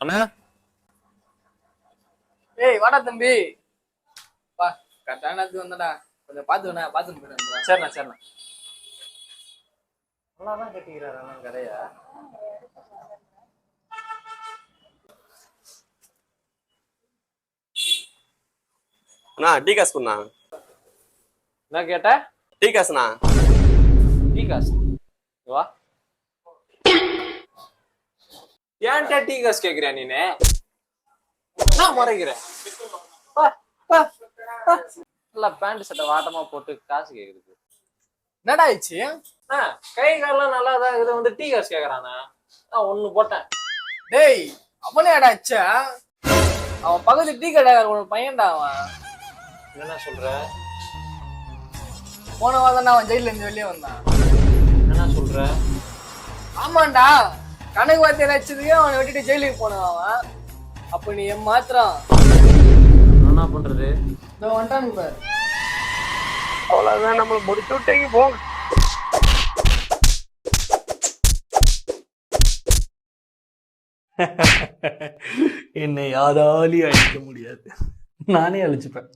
அண்ணா ஏய் வாடா தம்பி வா கரெக்டான நேரத்துக்கு வந்தடா கொஞ்சம் பாத்துக்கண்ணா பாத்துட்டு போயிடுறேன் சரிண்ணா சரிண்ணா நல்லாதான் கட்டிக்கிறாரு அண்ணா கடையா. அண்ணா டீ காசு கொடுண்ணா. என்ன கேட்ட? டீ காசுண்ணா. டீ காசு வா. ஏன்டா டீ காசு கேக்குறியா நீனு? நான் முறைக்கிறேன். நல்லா பேண்ட் சட்டை வாட்டமா போட்டு காசு கேக்குறது. என்னடா ஆயிடுச்சு? கை காலெல்லாம் நல்லா தான் இருக்குது, வந்து டீ காசு கேக்குறானா? நான் ஒண்ணு போட்டேன். டேய் அவனே அடாச்சா அவன் பக்கத்து டீ கடைக்கார ஒரு பையன்டா அவன். என்ன சொல்ற? போன வாரம் அவன் ஜெயில இருந்து வெளியே வந்தான். என்ன சொல்ற? ஆமாண்டா கணக்கு வார்த்தையில வச்சதுக்கு அவனை விட்டுட்டு ஜெயிலுக்கு போனான் அவன். அப்ப நீ மாத்திரம் என்ன பண்றது? இதோ வந்துட்டானுங்க பாரு. அவ்வளவுதான், நம்ம முடிச்சு விட்டீங்க போங்க. என்னை யாராலையும் அழிக்க முடியாது, நானே அழிச்சுப்பேன்.